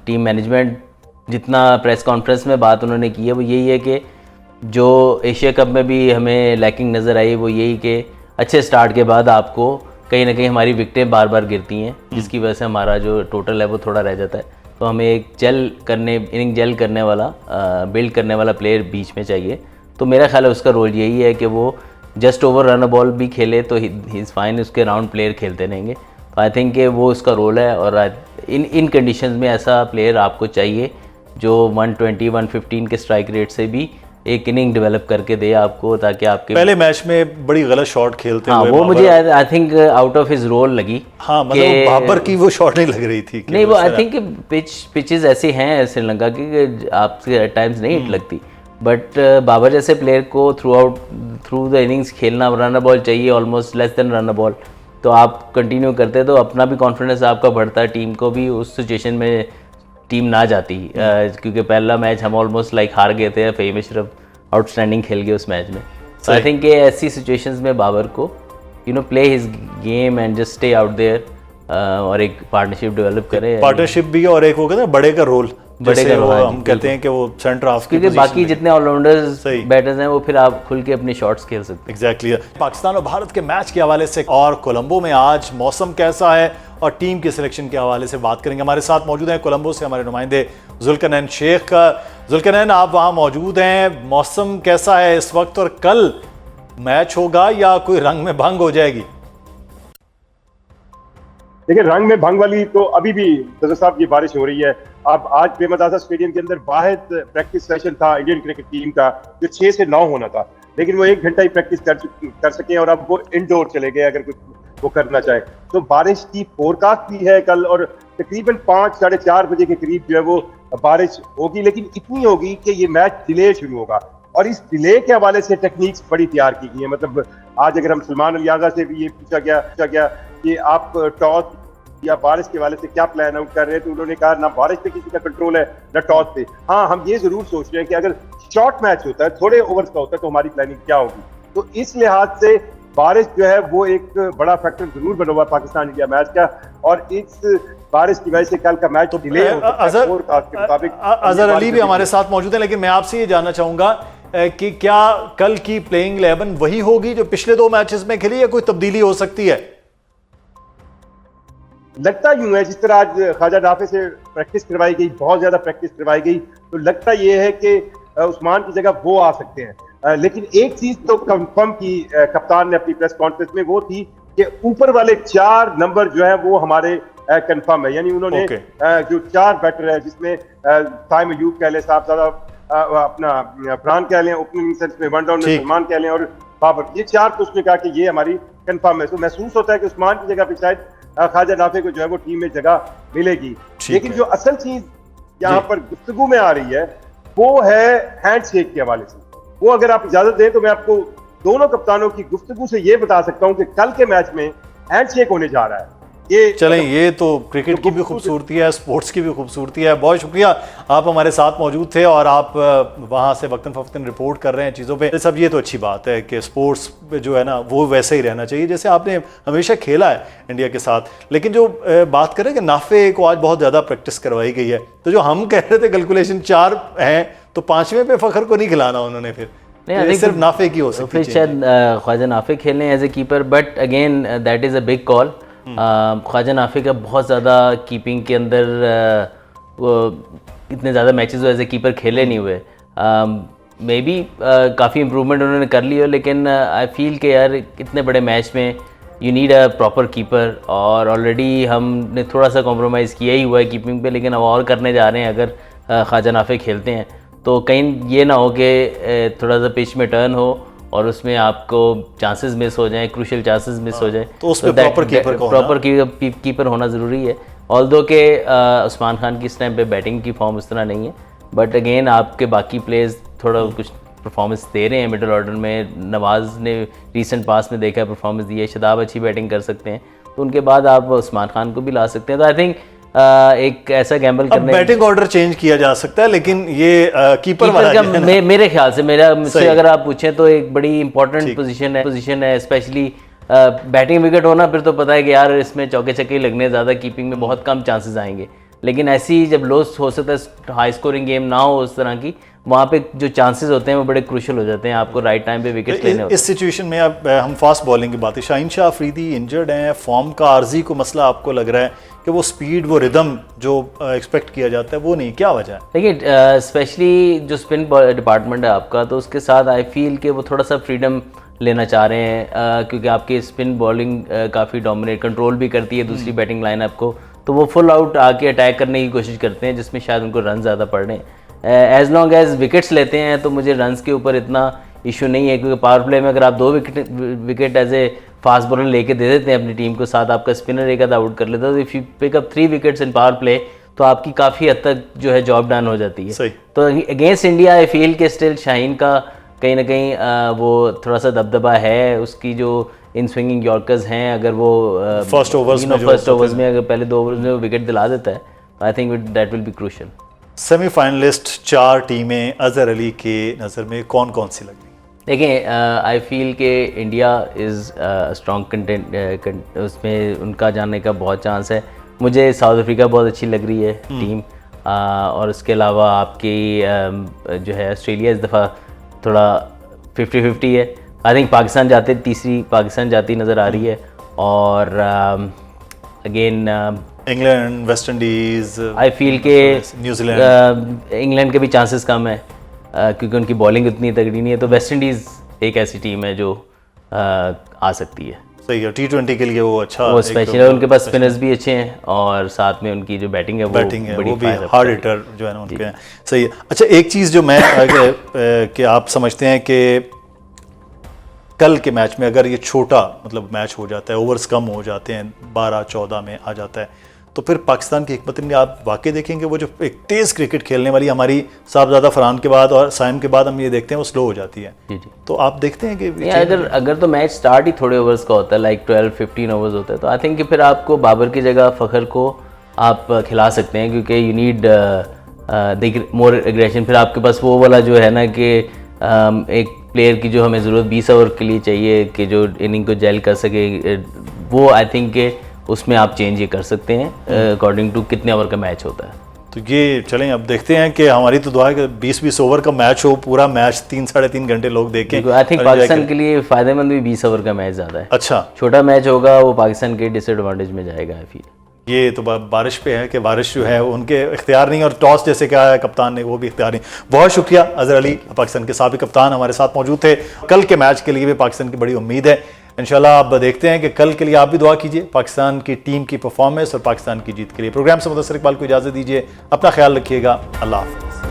टीम मैनेजमेंट जितना प्रेस कॉन्फ्रेंस में बात उन्होंने की है वो यही है कि जो एशिया कप में भी हमें लैकिंग नज़र आई वो यही कि अच्छे स्टार्ट के बाद आपको कहीं ना कहीं हमारी विकेटें बार बार गिरती हैं, जिसकी वजह से हमारा जो टोटल है वो थोड़ा रह जाता है। तो हमें एक इनिंग जेल करने वाला, बिल्ड करने वाला प्लेयर बीच में चाहिए। तो मेरा ख्याल है उसका रोल यही है कि वो जस्ट ओवर रन बॉल भी खेले तो ही इज़ फाइन, उसके राउंड प्लेयर खेलते रहेंगे। तो आई थिंक कि वो उसका रोल है, और इन कंडीशंस में ऐसा प्लेयर आपको चाहिए जो 120-115 के स्ट्राइक रेट से भी एक इनिंग डेवलप करके दे आपको, ताकि आपके पहले मैच में बड़ी गलत शॉट खेलते हुए वो मुझे I think out of his role लगी। हाँ, मतलब बाबर की वो शॉट नहीं लग रही थी। नहीं, वो आई थिंक पिचेस ऐसे हैं श्रीलंका की आपसे एट टाइम्स नहीं हिट लगती, बट बाबर जैसे प्लेयर को थ्रू द इनिंग्स खेलना, रन बॉल चाहिए almost less than run ball, तो आप कंटिन्यू करते तो अपना भी कॉन्फिडेंस आपका बढ़ता, टीम को भी उस सिचुएशन में टीम ना जाती, क्योंकि पहला मैच हम ऑलमोस्ट लाइक हार गए थे, फ़हीम अशरफ आउटस्टैंडिंग खेल गए उस मैच में। तो आई थिंक ऐसी सिचुएशंस में बाबर को play his game and just stay out there, और एक पार्टनरशिप डेवलप करें। पार्टनरशिप भी, और एक वो कहते हैं बड़े का रोल, जैसे वो हम कहते हैं कि वो सेंटर ऑफ, क्योंकि बाकी जितने ऑलराउंडर्स बैटर्स हैं वो फिर आप खुल के अपने शॉट्स खेल सकते हैं। एग्जैक्टली। पाकिस्तान और भारत के मैच के हवाले से और कोलंबो में आज मौसम कैसा है और टीम के सिलेक्शन के हवाले से बात करेंगे। हमारे साथ मौजूद हैं कोलंबो से हमारे नुमाइंदे जुल्करनैन शेख। जुल्करनैन, आप वहाँ मौजूद हैं, मौसम कैसा है इस वक्त और कल मैच होगा या कोई रंग में भंग हो जाएगी? देखिए रंग में भंग वाली तो अभी भी नजर साहब ये बारिश हो रही है। अब आज बेमत आज़ाद स्टेडियम के अंदर वाहिद प्रैक्टिस सेशन था इंडियन क्रिकेट टीम का जो 6 से 9 होना था, लेकिन वो 1 घंटा ही प्रैक्टिस कर सके और अब वो इंडोर चले गए अगर कुछ वो करना चाहे तो। बारिश की फोरकास्ट भी है कल और तकरीबन 5 साढ़े 4 बजे के करीब जो है वो बारिश होगी, लेकिन इतनी होगी कि ये मैच डिले शुरू होगा। और इस डिले के हवाले से टेक्निक्स बड़ी तैयार की गई है। मतलब आज अगर हम सलमान अली आगा से भी ये पूछा गया कि आप टॉस या बारिश के हवाले से क्या प्लान आउट कर रहे हैं, तो उन्होंने कहा ना बारिश पे किसी का कंट्रोल है ना टॉस पे। हाँ, हम ये जरूर सोच रहे हैं कि अगर शॉर्ट मैच होता है, थोड़े ओवर्स का होता है, तो हमारी प्लानिंग क्या होगी। तो इस लिहाज से बारिश जो है वो एक बड़ा फैक्टर जरूर बना हुआ पाकिस्तान इंडिया मैच का, और इस बारिश की वजह से कल का मैच डिले हो सकता है फोरकास्ट के मुताबिक। अजहर अली भी हमारे साथ मौजूद है, लेकिन मैं आपसे ये जानना चाहूंगा कि क्या कल की प्लेइंग 11 वही होगी जो पिछले 2 मैचेस में खेली या कोई तब्दीली हो सकती है? लगता यूं है जिस तरह आज ख्वाजा नाफे से प्रैक्टिस करवाई गई, बहुत ज्यादा प्रैक्टिस करवाई गई, तो लगता ये है कि उस्मान की जगह वो आ सकते हैं। लेकिन एक चीज तो कंफर्म की कप्तान ने अपनी प्रेस कॉन्फ्रेंस में, वो थी कि ऊपर वाले 4 नंबर जो है वो हमारे कंफर्म है। यानी उन्होंने जो 4 बैटर है जिसमें ताइम अयूब कह लें, साहबजादा अपना फरहान कह लें, ओपनिंग सेंस में वन डाउन में सलमान कह लें और बाबर, ये 4 तो उसने कहा कि ये हमारी कंफर्म है। तो महसूस होता है कि उस्मान की जगह पे शायद ख्वाजा नाफे को जो है वो टीम में जगह मिलेगी। लेकिन जो असल चीज यहाँ पर गुफ्तगू में आ रही है वो है हैंडशेक के हवाले से। वो अगर आप इजाजत दें तो मैं आपको दोनों कप्तानों की गुफ्तगू से ये बता सकता हूँ कि कल के मैच में हैंडशेक होने जा रहा है। चलें, ये तो क्रिकेट की भी खूबसूरती है, स्पोर्ट्स की भी खूबसूरती है। बहुत शुक्रिया, आप हमारे साथ मौजूद थे और आप वहाँ से वक्तन फ़वक्तन रिपोर्ट कर रहे हैं चीज़ों पे। सब ये तो अच्छी बात है कि स्पोर्ट्स जो है ना वो वैसे ही रहना चाहिए जैसे आपने हमेशा खेला है इंडिया के साथ। लेकिन जो बात करें कि नाफे को आज बहुत ज़्यादा प्रैक्टिस करवाई गई है, तो जो हम कह रहे थे कैलकुलेशन 4 हैं तो 5वें पे फ़खर को नहीं खिलाना उन्होंने, फिर नहीं सिर्फ नाफे की हो सकती है। फिर शायद ख्वाजा नाफे खेलने as a keeper, but again that is a big call. Khawaja Nafay का बहुत ज़्यादा कीपिंग के अंदर वो इतने ज़्यादा मैचेस एज ए कीपर खेले नहीं हुए। मे बी काफ़ी इम्प्रूवमेंट उन्होंने कर ली हो, लेकिन आई फील कि यार इतने बड़े मैच में you need a proper keeper, और ऑलरेडी हमने थोड़ा सा कॉम्प्रोमाइज़ किया ही हुआ है कीपिंग पे, लेकिन अब और करने जा रहे हैं। अगर ख्वाजा नाफे खेलते हैं तो कहीं ये ना हो कि थोड़ा सा पिच में टर्न हो और उसमें आपको चांसेस मिस हो जाएं, क्रूशियल चांसेस मिस हो जाएं, तो उसमें प्रॉपर कीपर होना ज़रूरी है। ऑल्दो के उस्मान खान की इस टाइम पे बैटिंग की फॉर्म उस तरह नहीं है, बट अगेन आपके बाकी प्लेयर्स थोड़ा कुछ परफॉर्मेंस दे रहे हैं मिडिल ऑर्डर में। नवाज़ ने रिसेंट पास में देखा है परफॉर्मेंस दी है, शादाब अच्छी बैटिंग कर सकते हैं, तो उनके बाद आप उस्मान खान को भी ला सकते हैं। तो आई थिंक एक ऐसा गैम्बल करने, बैटिंग ऑर्डर चेंज किया जा सकता है, लेकिन ये कीपर वाला मेरे ख्याल से मुझसे अगर आप पूछें तो एक बड़ी इंपॉर्टेंट पोजीशन है स्पेशली बैटिंग विकेट होना। फिर तो पता है कि यार इसमें चौके छक्के लगने, ज़्यादा कीपिंग में बहुत कम चांसेस आएंगे। लेकिन ऐसी जब लो हो सकता है हाई स्कोरिंग गेम ना हो उस तरह की, वहाँ पे जो चांसेस होते हैं वो बड़े क्रूशियल हो जाते हैं, आपको राइट टाइम पे विकेट लेने होते हैं। इस सिचुएशन में अब हम फास्ट बॉलिंग की बात है, शाहीन शाह अफरीदी इंजर्ड हैं, फॉर्म का आर्जी को मसला आपको लग रहा है कि वो स्पीड, वो रिदम जो एक्सपेक्ट किया जाता है वो नहीं, क्या वजह है? देखिए स्पेशली जो स्पिन डिपार्टमेंट है आपका, तो उसके साथ आई फील कि वो थोड़ा सा फ्रीडम लेना चाह रहे हैं, क्योंकि आपकी स्पिन बॉलिंग काफ़ी डोमिनेट कंट्रोल भी करती है दूसरी बैटिंग लाइनअप को, तो वो फुल आउट आके अटैक करने की कोशिश करते हैं, जिसमें शायद उनको रन ज़्यादा पड़ रहे हैं। एज लॉन्ग एज विकेट्स लेते हैं तो मुझे रन्स के ऊपर इतना इशू नहीं है, क्योंकि पावर प्ले में अगर आप 2 wicket as a fast bowler लेके दे देते हैं अपनी टीम को, साथ आपका स्पिनर एक आधा आउट कर लेता है, तो if you pick up 3 wickets in power play तो आपकी काफ़ी हद तक जो है जॉब डन हो जाती है। तो अगेंस्ट इंडिया आई फील के स्टिल शाहीन का कहीं ना कहीं वो थोड़ा सा दबदबा है, उसकी जो इन स्विंगिंग यॉर्कर्स हैं, अगर वो फर्स्ट ओवर्स में अगर पहले 2 ओवर्स में वो विकेट दिला देता है, I think that will be crucial. Semifinalist 4 टीमें अजहर अली के नज़र में कौन कौन सी लगी? देखिए आई फील के इंडिया इज़ स्ट्रॉन्ग कंटेंट, उसमें उनका जाने का बहुत चांस है। मुझे साउथ अफ्रीका बहुत अच्छी लग रही है टीम, और उसके अलावा आपकी जो है ऑस्ट्रेलिया इस दफ़ा थोड़ा 50-50 है। आई थिंक पाकिस्तान जाते, तीसरी पाकिस्तान जाती नज़र आ रही है, और again England, West Indies, I feel के न्यूजीलैंड, इंग्लैंड के भी चांसेस कम है क्योंकि उनकी बॉलिंग उतनी तगड़ी नहीं है, तो वेस्ट इंडीज़ एक ऐसी टीम है जो आ सकती है। सही है, T20 के लिए वो अच्छा वो एक स्पेशल है, उनके पास स्पिनर्स भी अच्छे हैं और साथ में उनकी जो बैटिंग है बैटिंग है बड़ी वो भी fire up हार्ड करेगी। हिटर जो है ना उनके हैं। सही है। अच्छा, एक चीज़ जो मैं कि आप समझते हैं कि कल के मैच में अगर ये छोटा मतलब मैच हो जाता है, ओवर्स कम हो जाते हैं, 12-14 में आ जाता है, तो फिर पाकिस्तान की हिकमत में आप वाकई देखेंगे वो जो एक तेज़ क्रिकेट खेलने वाली हमारी साहबजादा फरहान के बाद और साइम के बाद हम ये देखते हैं वो स्लो हो जाती है। जी जी। तो आप देखते हैं कि नहीं, अगर तो मैच स्टार्ट ही थोड़े ओवर्स का होता है, लाइक 12-15 ओवर्स होता है, तो आई थिंक कि फिर आपको बाबर की जगह फ़खर को आप खिला सकते हैं, क्योंकि यू नीड मोर एग्रेशन। फिर आपके पास वो वाला जो है ना कि एक प्लेयर की जो हमें ज़रूरत 20 ओवर के लिए चाहिए कि जो इनिंग को जेल कर सके, वो आई थिंक के उसमें आप चेंज ये कर सकते हैं अकॉर्डिंग टू कितने ओवर का मैच होता है। तो ये चलें, अब देखते हैं कि हमारी तो दुआ है कि 20-20 ओवर का मैच हो, पूरा मैच 3-3.5 घंटे लोग देखें। आई थिंक पाकिस्तान के लिए फ़ायदेमंद भी 20 ओवर का मैच ज़्यादा है। अच्छा, छोटा मैच होगा वो पाकिस्तान के डिसएडवांटेज में जाएगा। आई फील ये तो बारिश पे है कि बारिश जो है उनके इख्तियार नहीं, और टॉस जैसे कहा है कप्तान ने वो भी इख्तियार नहीं। बहुत शुक्रिया अजहर अली, पाकिस्तान के साबिक कप्तान हमारे साथ मौजूद थे। कल के मैच के लिए भी पाकिस्तान की बड़ी उम्मीद है, इंशाल्लाह। आप देखते हैं कि कल के लिए आप भी दुआ कीजिए पाकिस्तान की टीम की परफॉर्मेंस और पाकिस्तान की जीत के लिए। प्रोग्राम से मुदस्सिर इकबाल को इजाज़त दीजिए, अपना ख्याल रखिएगा, अल्लाह हाफ़िज़।